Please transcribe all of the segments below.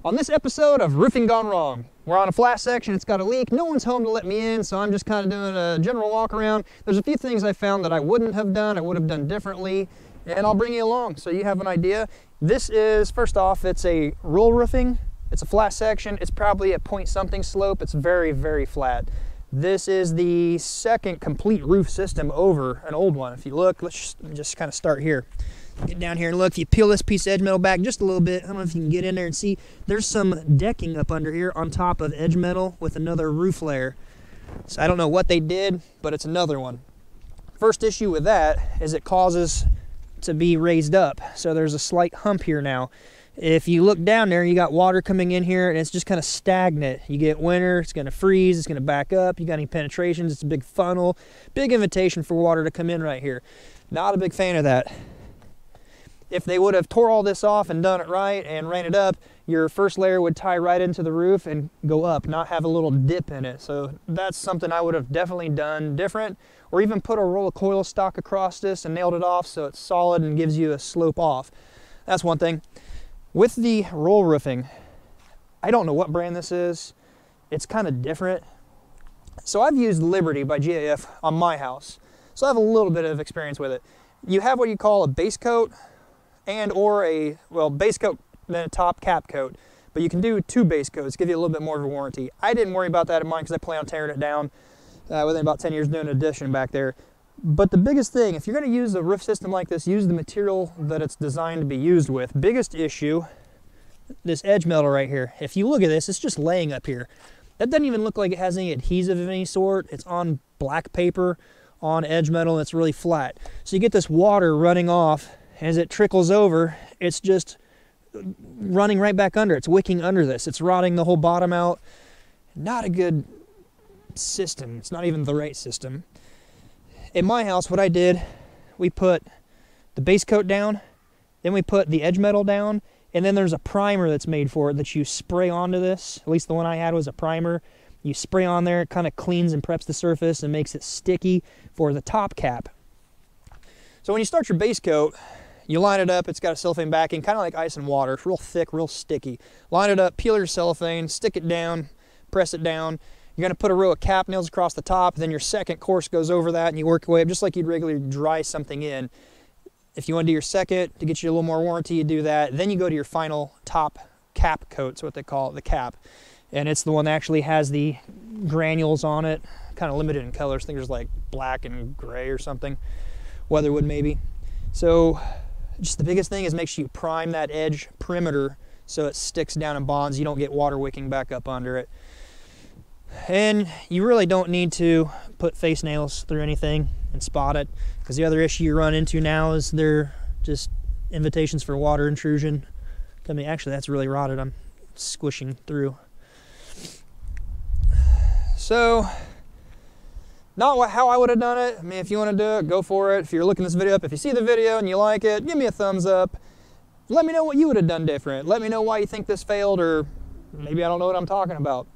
On this episode of Roofing Gone Wrong, we're on a flat section, it's got a leak, no one's home to let me in, so I'm just kind of doing a general walk around. There's a few things I found that I wouldn't have done, I would have done differently, and I'll bring you along so you have an idea. This is, first off, it's a roll roofing, it's a flat section, it's probably a point something slope, it's very, very flat. This is the second complete roof system over an old one. If you look, let's just kind of start here. Get down here and look. If you peel this piece of edge metal back just a little bit, I don't know if you can get in there and see, there's some decking up under here on top of edge metal with another roof layer. So I don't know what they did, but it's another one. First issue with that is it causes to be raised up. So there's a slight hump here now. If you look down there, you got water coming in here and it's just kind of stagnant. You get winter, it's going to freeze, it's going to back up. You got any penetrations, it's a big funnel. Big invitation for water to come in right here. Not a big fan of that. If they would have tore all this off and done it right and ran it up, your first layer would tie right into the roof and go up, not have a little dip in it. So that's something I would have definitely done different, or even put a roll of coil stock across this and nailed it off so it's solid and gives you a slope off. That's one thing. With the roll roofing, I don't know what brand this is. It's kind of different. So I've used Liberty by GAF on my house. So I have a little bit of experience with it. You have what you call a base coat, and or a, well, base coat then a top cap coat, but you can do two base coats, give you a little bit more of a warranty. I didn't worry about that in mine because I plan on tearing it down within about 10 years doing an addition back there. But the biggest thing, if you're going to use a roof system like this, use the material that it's designed to be used with. Biggest issue, this edge metal right here. If you look at this, it's just laying up here. That doesn't even look like it has any adhesive of any sort. It's on black paper on edge metal and it's really flat. So you get this water running off. As it trickles over, it's just running right back under. It's wicking under this. It's rotting the whole bottom out. Not a good system. It's not even the right system. In my house, what I did, we put the base coat down, then we put the edge metal down, and then there's a primer that's made for it that you spray onto this. At least the one I had was a primer. You spray on there, it kind of cleans and preps the surface and makes it sticky for the top cap. So when you start your base coat, you line it up, it's got a cellophane backing, kind of like ice and water. It's real thick, real sticky. Line it up, peel your cellophane, stick it down, press it down. You're going to put a row of cap nails across the top, then your second course goes over that, and you work your way up just like you'd regularly dry something in. If you want to do your second to get you a little more warranty, you do that. Then you go to your final top cap coat, it's what they call it, the cap. And it's the one that actually has the granules on it, kind of limited in colors. I think there's like black and gray or something. Weatherwood maybe. So just the biggest thing is make sure you prime that edge perimeter so it sticks down and bonds. You don't get water wicking back up under it. And you really don't need to put face nails through anything and spot it, because the other issue you run into now is they're just invitations for water intrusion. Actually, that's really rotted. I'm squishing through. So not how I would have done it. I mean, if you want to do it, go for it. If you're looking this video up, if you see the video and you like it, give me a thumbs up. Let me know what you would have done different. Let me know why you think this failed, or maybe I don't know what I'm talking about.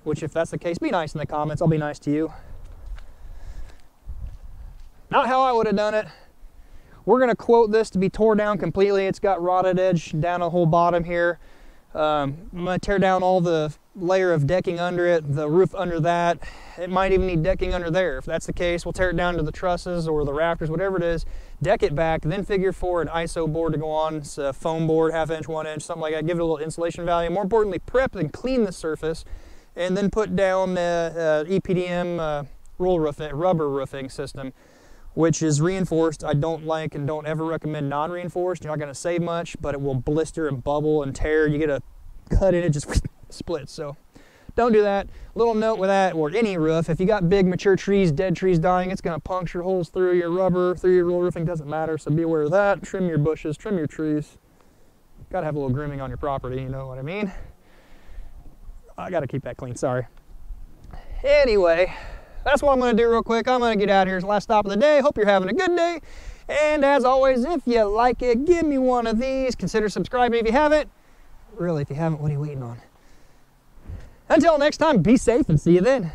Which, if that's the case, be nice in the comments. I'll be nice to you. Not how I would have done it. We're going to quote this to be tore down completely. It's got rotted edge down the whole bottom here. I'm going to tear down all the layer of decking under it, the roof under that. It might even need decking under there. If that's the case, we'll tear it down to the trusses or the rafters, whatever it is, deck it back, then figure for an ISO board to go on. It's a foam board, 1/2 inch, 1 inch, something like that. Give it a little insulation value. More importantly, prep and clean the surface, and then put down EPDM rubber roofing system, which is reinforced. I don't like and don't ever recommend non-reinforced. You're not going to save much, but it will blister and bubble and tear. You get a cut in it, just splits. So don't do that. Little note with that, or any roof, if you got big mature trees, dead trees dying, it's going to puncture holes through your rubber, through your roll roofing. Doesn't matter, so be aware of that. Trim your bushes, trim your trees. Got to have a little grooming on your property, you know what I mean? I got to keep that clean, sorry. Anyway, that's what I'm going to do real quick. I'm going to get out of here. It's the last stop of the day. Hope you're having a good day. And as always, if you like it, give me one of these. Consider subscribing if you haven't. Really, if you haven't, what are you waiting on? Until next time, be safe and see you then.